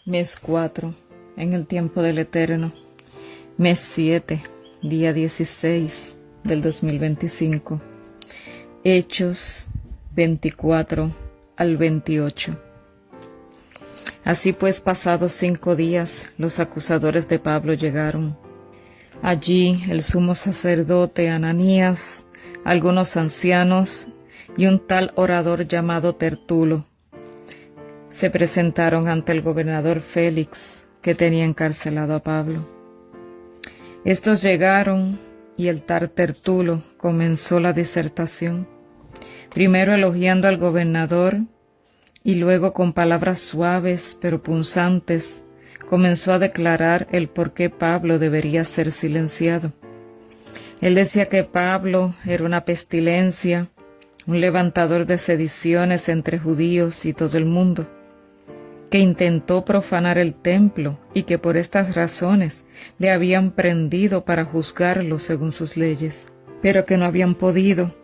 Mes 4, en el tiempo del Eterno. Mes 7, día 16 del 2025. Hechos 24 al 28. Así pues, pasados 5 días, los acusadores de Pablo llegaron. Allí el sumo sacerdote Ananías, algunos ancianos y un tal orador llamado Tertulo se presentaron ante el gobernador Félix, que tenía encarcelado a Pablo. Estos llegaron y el tal Tertulo comenzó la disertación, primero elogiando al gobernador y luego con palabras suaves pero punzantes comenzó a declarar el por qué Pablo debería ser silenciado. Él decía que Pablo era una pestilencia, un levantador de sediciones entre judíos y todo el mundo, que intentó profanar el templo y que por estas razones le habían prendido para juzgarlo según sus leyes, pero que no habían podido,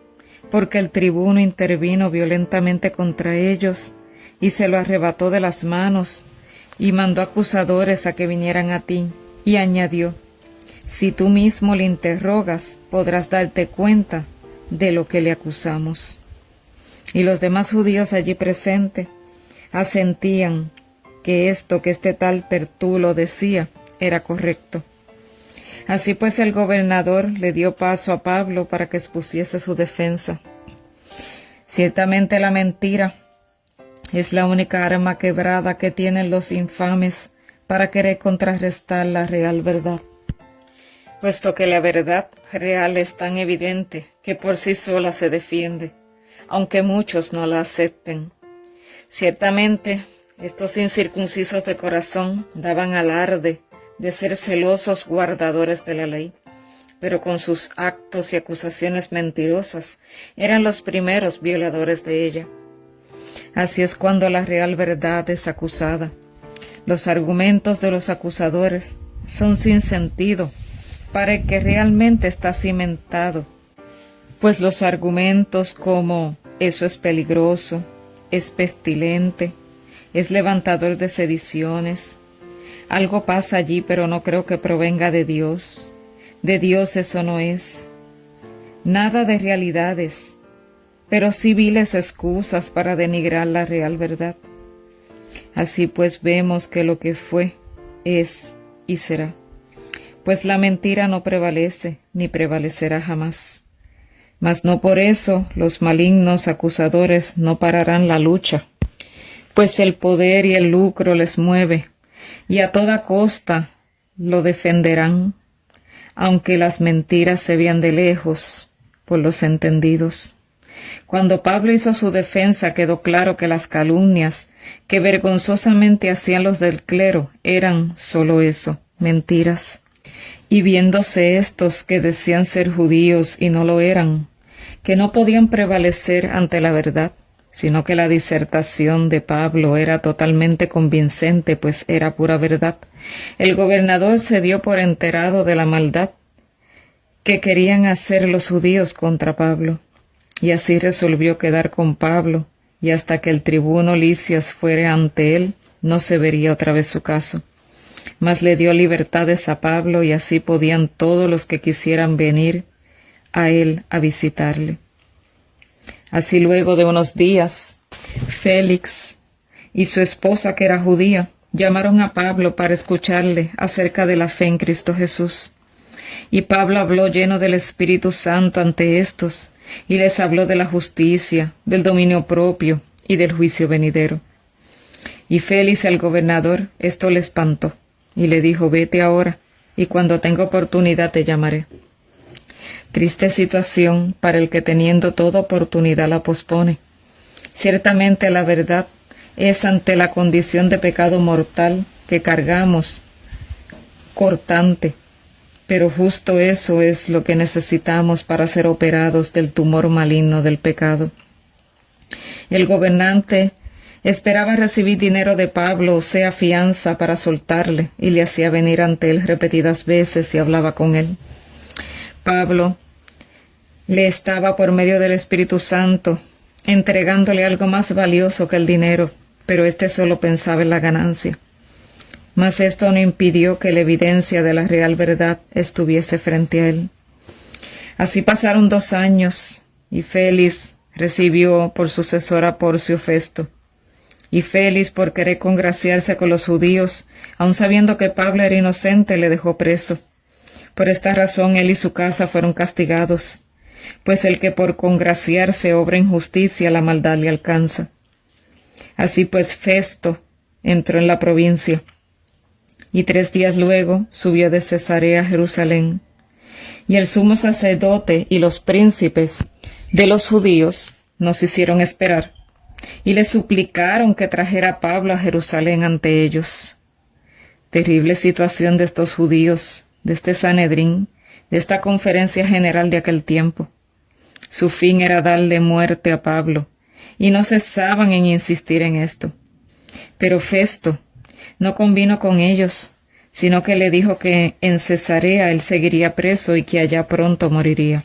porque el tribuno intervino violentamente contra ellos y se lo arrebató de las manos y mandó acusadores a que vinieran a ti, y añadió: si tú mismo le interrogas, podrás darte cuenta de lo que le acusamos. Y los demás judíos allí presentes asentían que esto que este tal Tertulo decía era correcto. Así pues el gobernador le dio paso a Pablo para que expusiese su defensa. Ciertamente la mentira es la única arma quebrada que tienen los infames para querer contrarrestar la real verdad, puesto que la verdad real es tan evidente que por sí sola se defiende, aunque muchos no la acepten. Ciertamente, estos incircuncisos de corazón daban alarde de ser celosos guardadores de la ley, pero con sus actos y acusaciones mentirosas eran los primeros violadores de ella. Así es cuando la real verdad es acusada. Los argumentos de los acusadores son sin sentido para el que realmente está cimentado, pues los argumentos como eso es peligroso, es pestilente, es levantador de sediciones, algo pasa allí pero no creo que provenga de Dios eso no es, nada de realidades, pero sí viles excusas para denigrar la real verdad. Así pues vemos que lo que fue, es y será, pues la mentira no prevalece ni prevalecerá jamás. Mas no por eso los malignos acusadores no pararán la lucha, pues el poder y el lucro les mueve, y a toda costa lo defenderán, aunque las mentiras se vean de lejos por los entendidos. Cuando Pablo hizo su defensa, quedó claro que las calumnias que vergonzosamente hacían los del clero eran solo eso, mentiras. Y viéndose estos que decían ser judíos y no lo eran, que no podían prevalecer ante la verdad, sino que la disertación de Pablo era totalmente convincente, pues era pura verdad, el gobernador se dio por enterado de la maldad que querían hacer los judíos contra Pablo, y así resolvió quedar con Pablo, y hasta que el tribuno Licias fuera ante él, no se vería otra vez su caso. Mas le dio libertades a Pablo, y así podían todos los que quisieran venir a él a visitarle. Así luego de unos días, Félix y su esposa, que era judía, llamaron a Pablo para escucharle acerca de la fe en Cristo Jesús. Y Pablo habló lleno del Espíritu Santo ante estos, y les habló de la justicia, del dominio propio y del juicio venidero. Y Félix, el gobernador, esto le espantó, y le dijo: vete ahora, y cuando tenga oportunidad te llamaré. Triste situación para el que teniendo toda oportunidad la pospone. Ciertamente la verdad es ante la condición de pecado mortal que cargamos cortante, pero justo eso es lo que necesitamos para ser operados del tumor maligno del pecado. El gobernante esperaba recibir dinero de Pablo, o sea, fianza para soltarle, y le hacía venir ante él repetidas veces y hablaba con él. Pablo le estaba por medio del Espíritu Santo entregándole algo más valioso que el dinero, pero éste solo pensaba en la ganancia. mas esto no impidió que la evidencia de la real verdad estuviese frente a él. Así pasaron 2 años, y Félix recibió por sucesor a Porcio Festo. Y Félix, por querer congraciarse con los judíos, aun sabiendo que Pablo era inocente, le dejó preso. Por esta razón él y su casa fueron castigados, pues el que por congraciarse obra injusticia, la maldad le alcanza. Así pues Festo entró en la provincia, y 3 días luego subió de Cesarea a Jerusalén. Y el sumo sacerdote y los príncipes de los judíos nos hicieron esperar, y le suplicaron que trajera a Pablo a Jerusalén ante ellos. Terrible situación de estos judíos, de este Sanedrín, de esta conferencia general de aquel tiempo. Su fin era darle muerte a Pablo, y no cesaban en insistir en esto. Pero Festo no convino con ellos, sino que le dijo que en Cesarea él seguiría preso y que allá pronto moriría,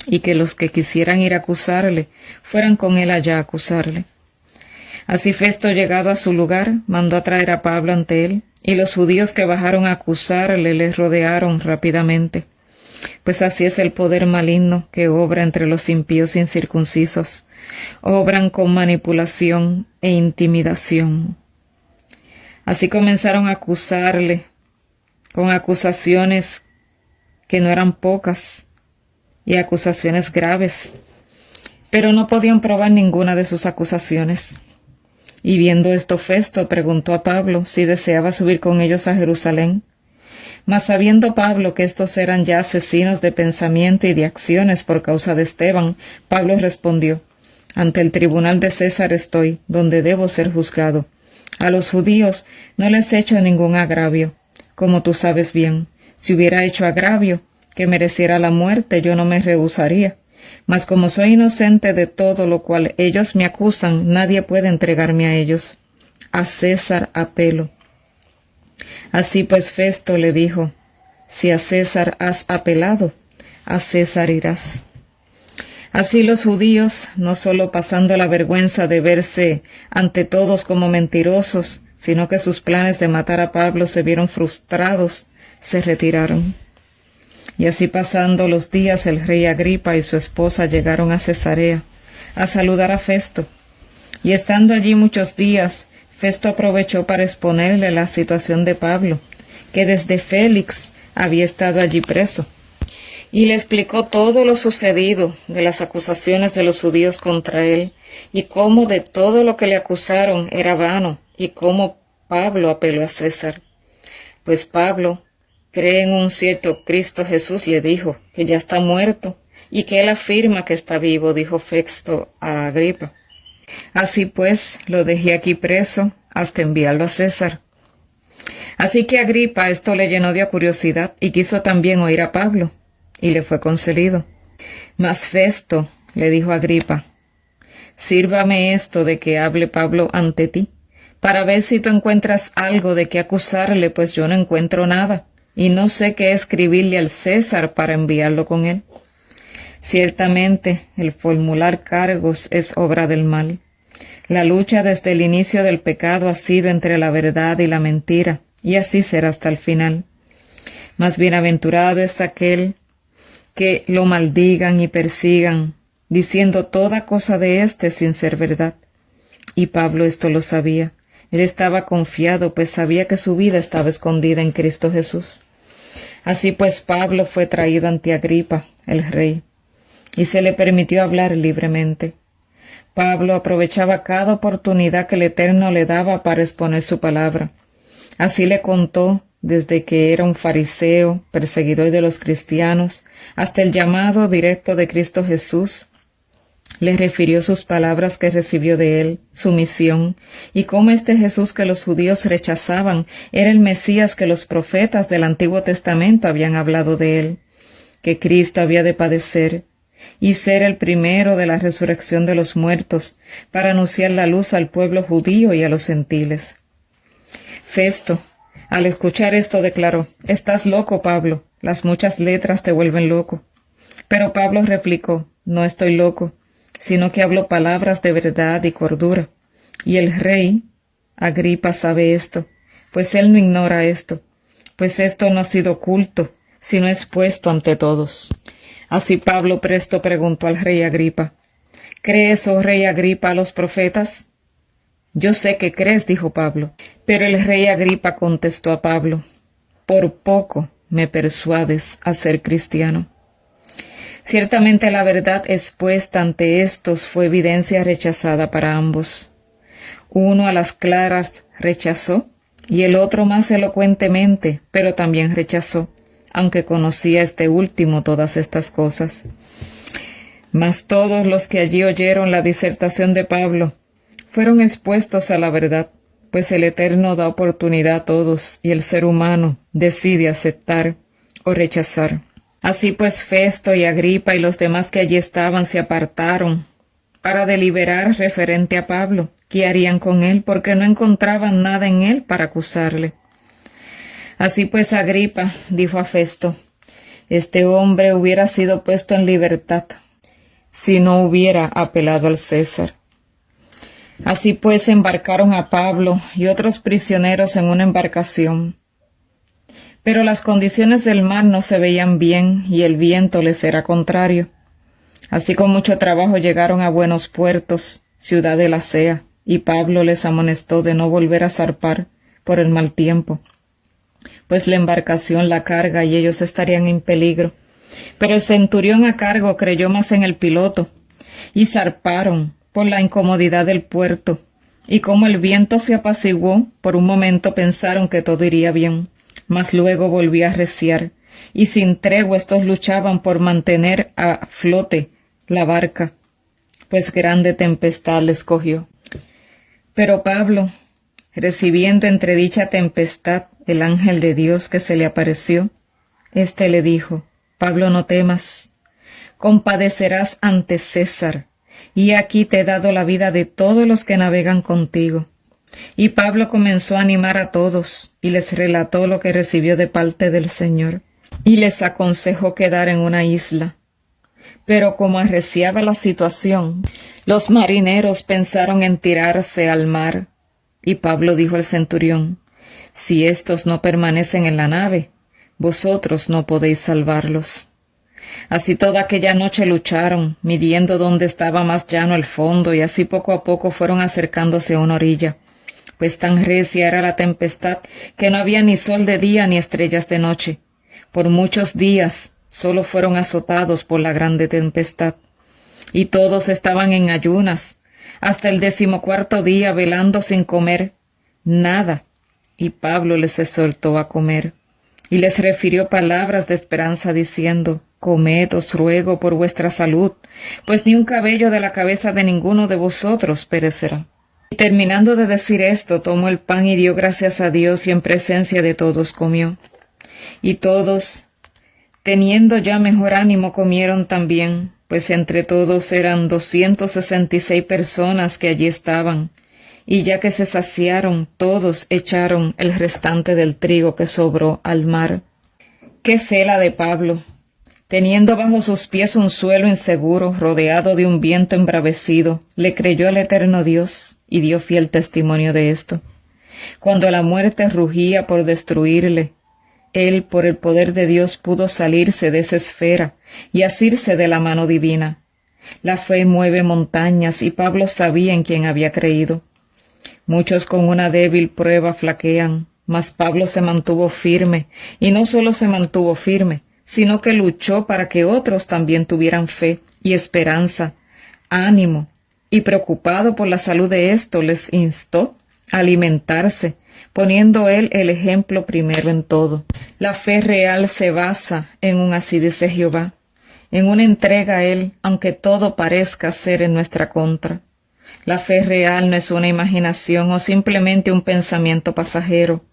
y que los que quisieran ir a acusarle fueran con él allá a acusarle. Así Festo, llegado a su lugar, mandó a traer a Pablo ante él, y los judíos que bajaron a acusarle le rodearon rápidamente, pues así es el poder maligno que obra entre los impíos incircuncisos. Obran con manipulación e intimidación. Así comenzaron a acusarle con acusaciones que no eran pocas y acusaciones graves, pero no podían probar ninguna de sus acusaciones. Y viendo esto, Festo preguntó a Pablo si deseaba subir con ellos a Jerusalén. Mas sabiendo Pablo que estos eran ya asesinos de pensamiento y de acciones por causa de Esteban, Pablo respondió: ante el tribunal de César estoy, donde debo ser juzgado. A los judíos no les he hecho ningún agravio, como tú sabes bien. Si hubiera hecho agravio que mereciera la muerte, yo no me rehusaría. Mas como soy inocente de todo lo cual ellos me acusan, nadie puede entregarme a ellos. A César apelo. Así pues Festo le dijo: si a César has apelado, a César irás. Así los judíos, no solo pasando la vergüenza de verse ante todos como mentirosos, sino que sus planes de matar a Pablo se vieron frustrados, se retiraron. Y así pasando los días, el rey Agripa y su esposa llegaron a Cesarea a saludar a Festo. Y estando allí muchos días, Festo aprovechó para exponerle la situación de Pablo, que desde Félix había estado allí preso. Y le explicó todo lo sucedido de las acusaciones de los judíos contra él, y cómo de todo lo que le acusaron era vano, y cómo Pablo apeló a César. Pues Pablo cree en un cierto Cristo Jesús, le dijo, que ya está muerto, y que él afirma que está vivo, dijo Festo a Agripa. Así pues, lo dejé aquí preso hasta enviarlo a César. Así que Agripa esto le llenó de curiosidad, y quiso también oír a Pablo, y le fue concedido. Mas Festo le dijo a Agripa: sírvame esto de que hable Pablo ante ti, para ver si tú encuentras algo de qué acusarle, pues yo no encuentro nada, y no sé qué escribirle al César para enviarlo con él. Ciertamente, el formular cargos es obra del mal. La lucha desde el inicio del pecado ha sido entre la verdad y la mentira, y así será hasta el final. Mas bienaventurado es aquel que lo maldigan y persigan, diciendo toda cosa de éste sin ser verdad. Y Pablo esto lo sabía. Él estaba confiado, pues sabía que su vida estaba escondida en Cristo Jesús. Así pues Pablo fue traído ante Agripa, el rey, y se le permitió hablar libremente. Pablo aprovechaba cada oportunidad que el Eterno le daba para exponer su palabra. Así le contó desde que era un fariseo, perseguidor de los cristianos, hasta el llamado directo de Cristo Jesús. Le refirió sus palabras que recibió de él, su misión, y cómo este Jesús que los judíos rechazaban era el Mesías que los profetas del Antiguo Testamento habían hablado de él, que Cristo había de padecer y ser el primero de la resurrección de los muertos, para anunciar la luz al pueblo judío y a los gentiles. Festo, al escuchar esto, declaró: «Estás loco, Pablo, las muchas letras te vuelven loco». Pero Pablo replicó: «No estoy loco, sino que hablo palabras de verdad y cordura. Y el rey Agripa sabe esto, pues él no ignora esto, pues esto no ha sido oculto, sino expuesto ante todos. Así Pablo presto preguntó al rey Agripa: ¿Crees, oh rey Agripa, a los profetas? Yo sé que crees, dijo Pablo. Pero el rey Agripa contestó a Pablo: por poco me persuades a ser cristiano. Ciertamente la verdad expuesta ante estos fue evidencia rechazada para ambos. Uno a las claras rechazó, y el otro más elocuentemente, pero también rechazó, aunque conocía este último todas estas cosas. Mas todos los que allí oyeron la disertación de Pablo fueron expuestos a la verdad, pues el Eterno da oportunidad a todos y el ser humano decide aceptar o rechazar. Así pues Festo y Agripa y los demás que allí estaban se apartaron para deliberar referente a Pablo, qué harían con él, porque no encontraban nada en él para acusarle. Así pues Agripa dijo a Festo: este hombre hubiera sido puesto en libertad si no hubiera apelado al César. Así pues embarcaron a Pablo y otros prisioneros en una embarcación. Pero las condiciones del mar no se veían bien y el viento les era contrario. Así con mucho trabajo llegaron a buenos puertos, ciudad de Lasea, y Pablo les amonestó de no volver a zarpar por el mal tiempo, pues la embarcación la carga y ellos estarían en peligro. Pero el centurión a cargo creyó más en el piloto, y zarparon por la incomodidad del puerto, y como el viento se apaciguó, por un momento pensaron que todo iría bien, mas luego volvió a arreciar, y sin tregua estos luchaban por mantener a flote la barca, pues grande tempestad les cogió. Pero Pablo, recibiendo entre dicha tempestad el ángel de Dios que se le apareció, éste le dijo: Pablo, no temas, compadecerás ante César, y aquí te he dado la vida de todos los que navegan contigo. Y Pablo comenzó a animar a todos, y les relató lo que recibió de parte del Señor, y les aconsejó quedar en una isla. Pero como arreciaba la situación, los marineros pensaron en tirarse al mar, y Pablo dijo al centurión: si éstos no permanecen en la nave, vosotros no podéis salvarlos. Así toda aquella noche lucharon, midiendo dónde estaba más llano el fondo, y así poco a poco fueron acercándose a una orilla, pues tan recia era la tempestad que no había ni sol de día ni estrellas de noche. Por muchos días solo fueron azotados por la grande tempestad, y todos estaban en ayunas, hasta el 14º día velando sin comer nada, y Pablo les exhortó a comer, y les refirió palabras de esperanza diciendo: comed, os ruego por vuestra salud, pues ni un cabello de la cabeza de ninguno de vosotros perecerá. Y terminando de decir esto, tomó el pan y dio gracias a Dios, y en presencia de todos comió. Y todos, teniendo ya mejor ánimo, comieron también, pues entre todos eran 266 personas que allí estaban, y ya que se saciaron, todos echaron el restante del trigo que sobró al mar. ¡Qué fe la de Pablo! Teniendo bajo sus pies un suelo inseguro, rodeado de un viento embravecido, le creyó al eterno Dios y dio fiel testimonio de esto. Cuando la muerte rugía por destruirle, él, por el poder de Dios, pudo salirse de esa esfera y asirse de la mano divina. La fe mueve montañas, y Pablo sabía en quién había creído. Muchos con una débil prueba flaquean, mas Pablo se mantuvo firme, y no solo se mantuvo firme, sino que luchó para que otros también tuvieran fe y esperanza, ánimo, y preocupado por la salud de estos, les instó a alimentarse, poniendo él el ejemplo primero en todo. La fe real se basa en un así dice Jehová, en una entrega a él, aunque todo parezca ser en nuestra contra. La fe real no es una imaginación o simplemente un pensamiento pasajero.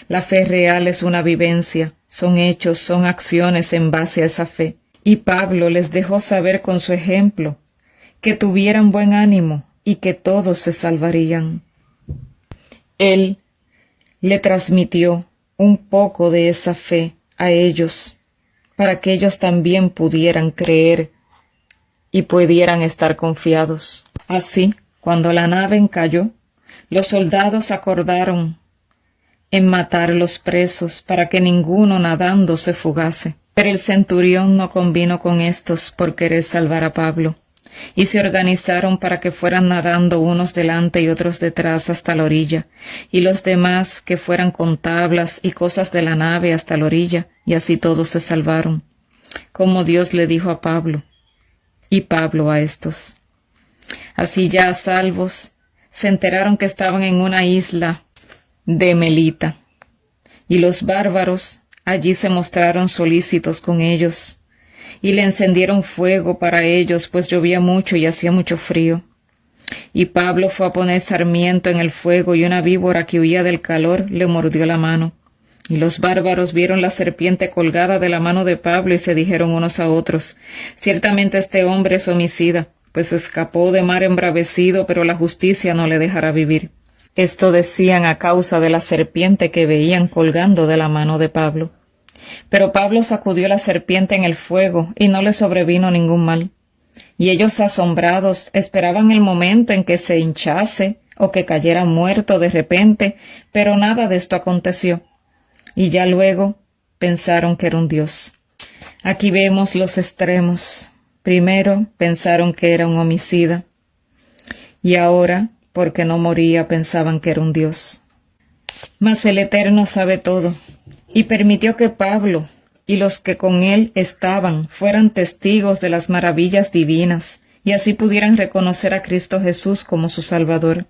La fe real es una vivencia, son hechos, son acciones en base a esa fe. Y Pablo les dejó saber con su ejemplo que tuvieran buen ánimo y que todos se salvarían. Él le transmitió un poco de esa fe a ellos, para que ellos también pudieran creer y pudieran estar confiados. Así, cuando la nave encalló, los soldados acordaron en matar los presos para que ninguno nadando se fugase. Pero el centurión no convino con estos por querer salvar a Pablo, y se organizaron para que fueran nadando unos delante y otros detrás hasta la orilla, y los demás que fueran con tablas y cosas de la nave hasta la orilla, y así todos se salvaron, como Dios le dijo a Pablo, y Pablo a estos. Así ya salvos, se enteraron que estaban en una isla de Melita, y los bárbaros allí se mostraron solícitos con ellos, y le encendieron fuego para ellos, pues llovía mucho y hacía mucho frío. Y Pablo fue a poner sarmiento en el fuego, y una víbora que huía del calor le mordió la mano. Y los bárbaros vieron la serpiente colgada de la mano de Pablo y se dijeron unos a otros, ciertamente este hombre es homicida, pues escapó de mar embravecido, pero la justicia no le dejará vivir. Esto decían a causa de la serpiente que veían colgando de la mano de Pablo. Pero Pablo sacudió la serpiente en el fuego y no le sobrevino ningún mal. Y ellos asombrados esperaban el momento en que se hinchase o que cayera muerto de repente, pero nada de esto aconteció. Y ya luego pensaron que era un dios. Aquí vemos los extremos. Primero pensaron que era un homicida, y ahora, porque no moría, pensaban que era un dios. Mas el Eterno sabe todo, y permitió que Pablo y los que con él estaban fueran testigos de las maravillas divinas, y así pudieran reconocer a Cristo Jesús como su Salvador.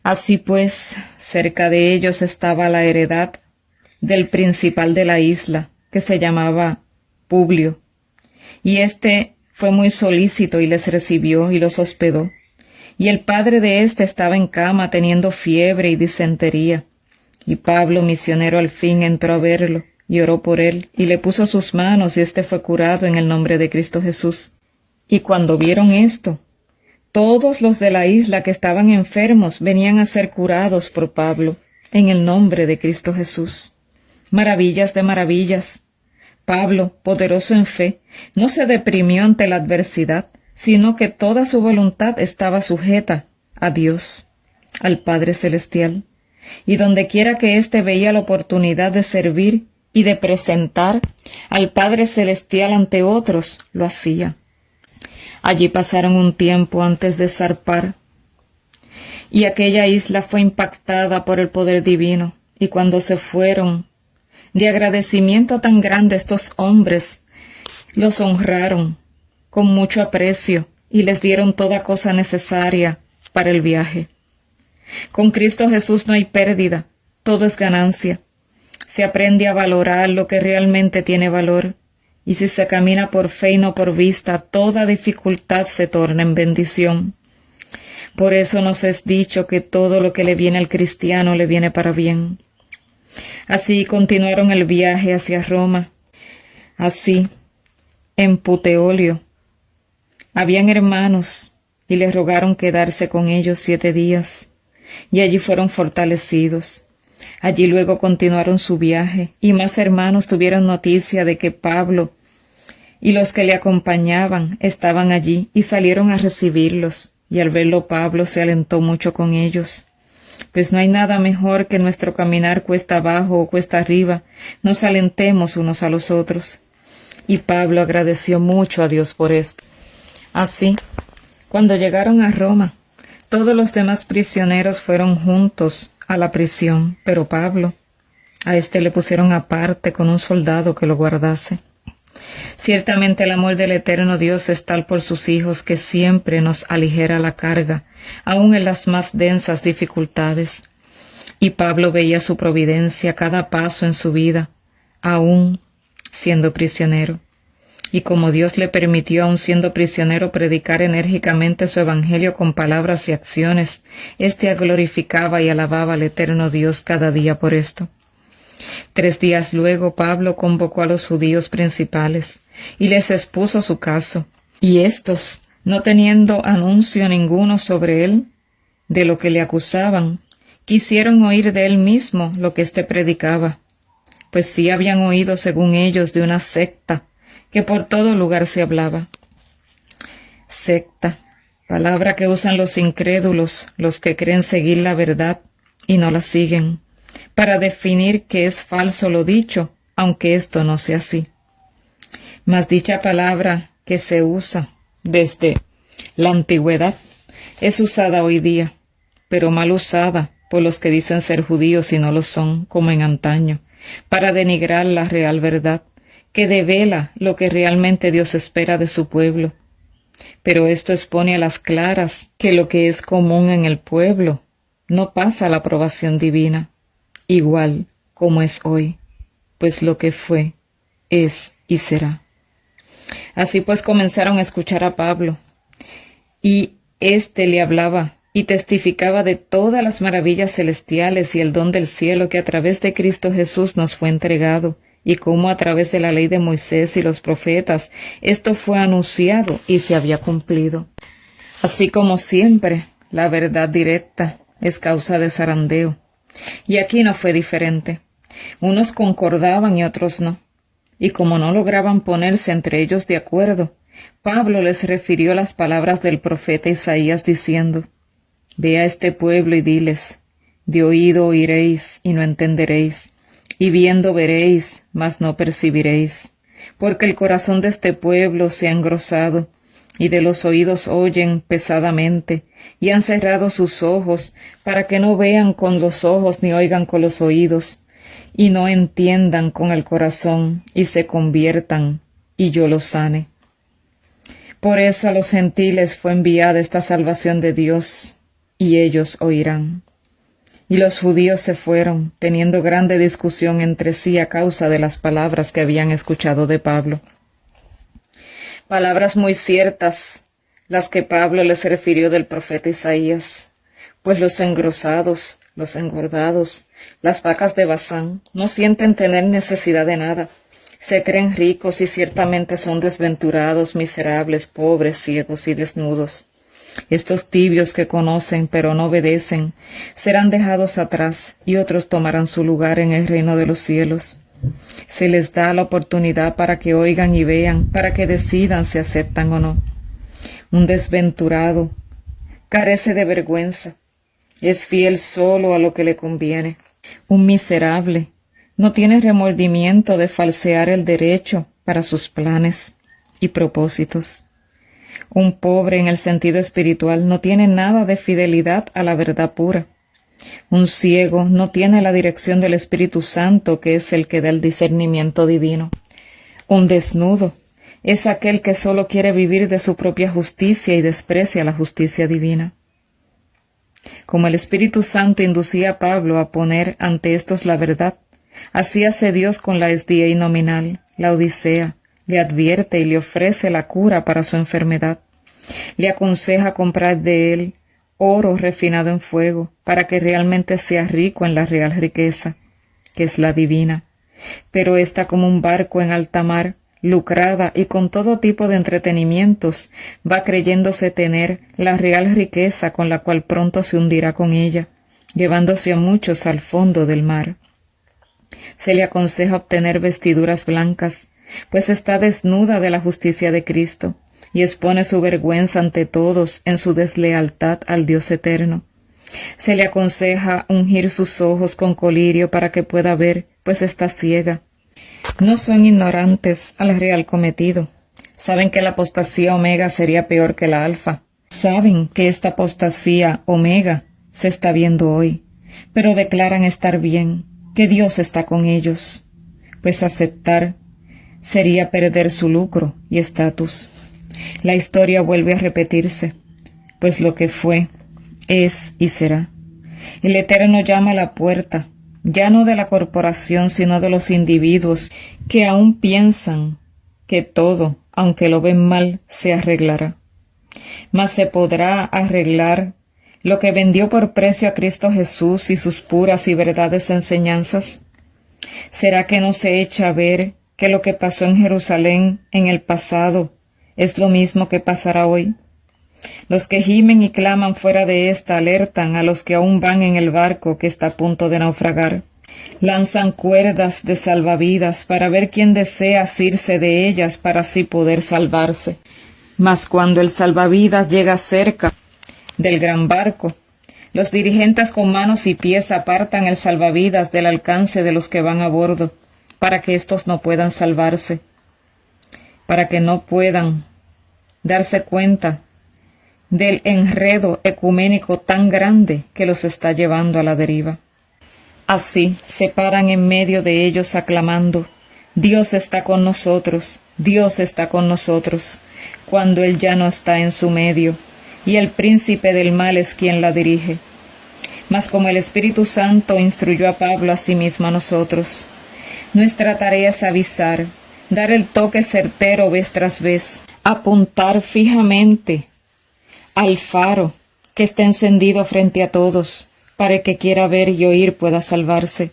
Así pues, cerca de ellos estaba la heredad del principal de la isla, que se llamaba Publio, y éste fue muy solícito y les recibió y los hospedó. Y el padre de éste estaba en cama teniendo fiebre y disentería. Y Pablo, misionero, al fin entró a verlo, y oró por él, y le puso sus manos, y éste fue curado en el nombre de Cristo Jesús. Y cuando vieron esto, todos los de la isla que estaban enfermos venían a ser curados por Pablo, en el nombre de Cristo Jesús. Maravillas de maravillas. Pablo, poderoso en fe, no se deprimió ante la adversidad, sino que toda su voluntad estaba sujeta a Dios, al Padre Celestial. Y dondequiera que éste veía la oportunidad de servir y de presentar al Padre Celestial ante otros, lo hacía. Allí pasaron un tiempo antes de zarpar, y aquella isla fue impactada por el poder divino, y cuando se fueron, de agradecimiento tan grande estos hombres, los honraron con mucho aprecio y les dieron toda cosa necesaria para el viaje. Con Cristo Jesús no hay pérdida, todo es ganancia. Se aprende a valorar lo que realmente tiene valor, y si se camina por fe y no por vista, toda dificultad se torna en bendición. Por eso nos es dicho que todo lo que le viene al cristiano le viene para bien. Así continuaron el viaje hacia Roma. Así, en Puteolio, habían hermanos, y les rogaron quedarse con ellos 7 días, y allí fueron fortalecidos. Allí luego continuaron su viaje, y más hermanos tuvieron noticia de que Pablo y los que le acompañaban estaban allí, y salieron a recibirlos, y al verlo Pablo se alentó mucho con ellos. Pues no hay nada mejor que nuestro caminar cuesta abajo o cuesta arriba, nos alentemos unos a los otros. Y Pablo agradeció mucho a Dios por esto. Así, cuando llegaron a Roma, todos los demás prisioneros fueron juntos a la prisión, pero Pablo, a éste le pusieron aparte con un soldado que lo guardase. Ciertamente el amor del eterno Dios es tal por sus hijos que siempre nos aligera la carga, aun en las más densas dificultades. Y Pablo veía su providencia cada paso en su vida, aun siendo prisionero. Y como Dios le permitió, aun siendo prisionero, predicar enérgicamente su evangelio con palabras y acciones, éste glorificaba y alababa al eterno Dios cada día por esto. 3 días luego Pablo convocó a los judíos principales y les expuso su caso, y éstos, no teniendo anuncio ninguno sobre él de lo que le acusaban, quisieron oír de él mismo lo que éste predicaba, pues sí habían oído según ellos de una secta que por todo lugar se hablaba. Secta, palabra que usan los incrédulos, los que creen seguir la verdad y no la siguen, para definir que es falso lo dicho, aunque esto no sea así. Mas dicha palabra que se usa desde la antigüedad es usada hoy día, pero mal usada por los que dicen ser judíos y no lo son, como en antaño, para denigrar la real verdad, que devela lo que realmente Dios espera de su pueblo. Pero esto expone a las claras que lo que es común en el pueblo no pasa la aprobación divina, igual como es hoy, pues lo que fue, es y será. Así pues comenzaron a escuchar a Pablo, y éste le hablaba y testificaba de todas las maravillas celestiales y el don del cielo que a través de Cristo Jesús nos fue entregado, y cómo a través de la ley de Moisés y los profetas esto fue anunciado y se había cumplido. Así como siempre, la verdad directa es causa de zarandeo, y aquí no fue diferente. Unos concordaban y otros no, y como no lograban ponerse entre ellos de acuerdo, Pablo les refirió las palabras del profeta Isaías diciendo: «Ve a este pueblo y diles, de oído oiréis y no entenderéis, y viendo veréis, mas no percibiréis, porque el corazón de este pueblo se ha engrosado, y de los oídos oyen pesadamente, y han cerrado sus ojos, para que no vean con los ojos ni oigan con los oídos, y no entiendan con el corazón, y se conviertan, y yo los sane». Por eso a los gentiles fue enviada esta salvación de Dios, y ellos oirán. Y los judíos se fueron, teniendo grande discusión entre sí a causa de las palabras que habían escuchado de Pablo. Palabras muy ciertas, las que Pablo les refirió del profeta Isaías, pues los engrosados, los engordados, las vacas de Basán, no sienten tener necesidad de nada. Se creen ricos y ciertamente son desventurados, miserables, pobres, ciegos y desnudos. Estos tibios que conocen pero no obedecen serán dejados atrás y otros tomarán su lugar en el reino de los cielos. Se les da la oportunidad para que oigan y vean, para que decidan si aceptan o no. Un desventurado carece de vergüenza, es fiel solo a lo que le conviene. Un miserable no tiene remordimiento de falsear el derecho para sus planes y propósitos. Un pobre en el sentido espiritual no tiene nada de fidelidad a la verdad pura. Un ciego no tiene la dirección del Espíritu Santo, que es el que da el discernimiento divino. Un desnudo es aquel que solo quiere vivir de su propia justicia y desprecia la justicia divina. Como el Espíritu Santo inducía a Pablo a poner ante estos la verdad, así hace Dios con la SDA nominal, la Odisea, le advierte y le ofrece la cura para su enfermedad. Le aconseja comprar de él oro refinado en fuego, para que realmente sea rico en la real riqueza, que es la divina. Pero está como un barco en alta mar, lucrada y con todo tipo de entretenimientos, va creyéndose tener la real riqueza con la cual pronto se hundirá con ella, llevándose a muchos al fondo del mar. Se le aconseja obtener vestiduras blancas, pues está desnuda de la justicia de Cristo, y expone su vergüenza ante todos en su deslealtad al Dios eterno. Se le aconseja ungir sus ojos con colirio para que pueda ver, pues está ciega. No son ignorantes al real cometido. Saben que la apostasía omega sería peor que la alfa. Saben que esta apostasía omega se está viendo hoy, pero declaran estar bien, que Dios está con ellos, pues aceptar sería perder su lucro y estatus. La historia vuelve a repetirse, pues lo que fue, es y será. El Eterno llama a la puerta, ya no de la corporación, sino de los individuos que aún piensan que todo, aunque lo ven mal, se arreglará. Mas se podrá arreglar lo que vendió por precio a Cristo Jesús y sus puras y verdades enseñanzas. ¿Será que no se echa a ver que lo que pasó en Jerusalén en el pasado es lo mismo que pasará hoy? Los que gimen y claman fuera de esta alertan a los que aún van en el barco que está a punto de naufragar. Lanzan cuerdas de salvavidas para ver quién desea asirse de ellas para así poder salvarse. Mas cuando el salvavidas llega cerca del gran barco, Los dirigentes con manos y pies apartan el salvavidas del alcance de los que van a bordo, para que éstos no puedan salvarse, para que no puedan darse cuenta del enredo ecuménico tan grande que los está llevando a la deriva. Así se paran en medio de ellos aclamando: Dios está con nosotros, Dios está con nosotros, cuando Él ya no está en su medio, y el príncipe del mal es quien la dirige. Mas como el Espíritu Santo instruyó a Pablo, asimismo a nosotros, nuestra tarea es avisar, dar el toque certero vez tras vez, apuntar fijamente al faro que está encendido frente a todos, para que quiera ver y oír pueda salvarse.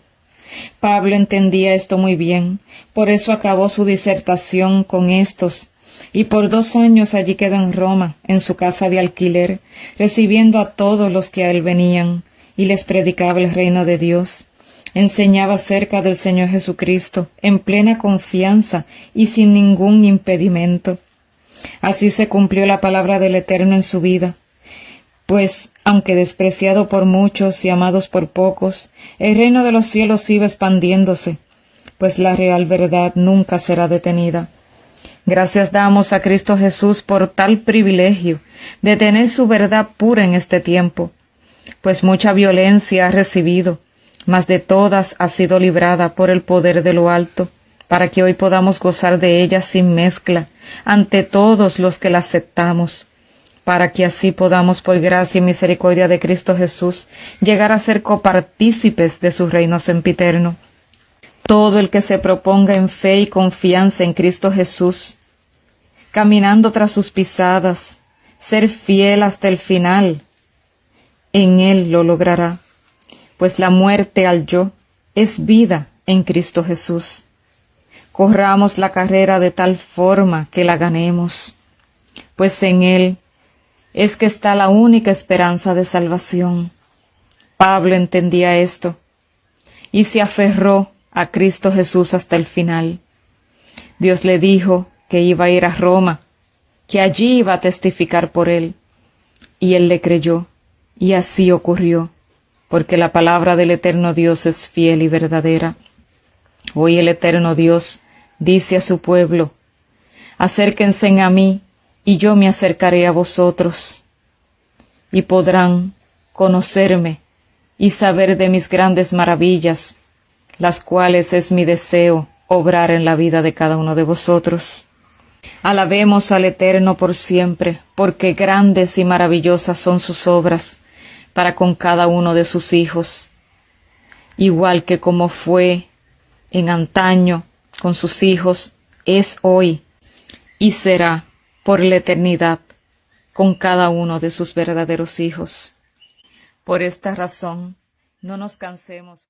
Pablo entendía esto muy bien, por eso acabó su disertación con estos, y por 2 años allí quedó en Roma, en su casa de alquiler, recibiendo a todos los que a él venían, y les predicaba el reino de Dios. Enseñaba acerca del Señor Jesucristo, en plena confianza y sin ningún impedimento. Así se cumplió la palabra del Eterno en su vida. Pues, aunque despreciado por muchos y amados por pocos, el reino de los cielos iba expandiéndose, pues la real verdad nunca será detenida. Gracias damos a Cristo Jesús por tal privilegio de tener su verdad pura en este tiempo, pues mucha violencia ha recibido, mas de todas ha sido librada por el poder de lo alto, para que hoy podamos gozar de ella sin mezcla ante todos los que la aceptamos, para que así podamos, por gracia y misericordia de Cristo Jesús, llegar a ser copartícipes de su reino sempiterno. Todo el que se proponga en fe y confianza en Cristo Jesús, caminando tras sus pisadas, ser fiel hasta el final, en Él lo logrará, pues la muerte al yo es vida en Cristo Jesús. Corramos la carrera de tal forma que la ganemos, pues en Él es que está la única esperanza de salvación. Pablo entendía esto y se aferró a Cristo Jesús hasta el final. Dios le dijo que iba a ir a Roma, que allí iba a testificar por él, y él le creyó, y así ocurrió, porque la palabra del eterno Dios es fiel y verdadera. Hoy el eterno Dios dice a su pueblo: acérquense a mí, y yo me acercaré a vosotros, y podrán conocerme y saber de mis grandes maravillas, las cuales es mi deseo obrar en la vida de cada uno de vosotros. Alabemos al Eterno por siempre, porque grandes y maravillosas son sus obras para con cada uno de sus hijos, igual que como fue en antaño con sus hijos, es hoy y será por la eternidad con cada uno de sus verdaderos hijos. Por esta razón, no nos cansemos.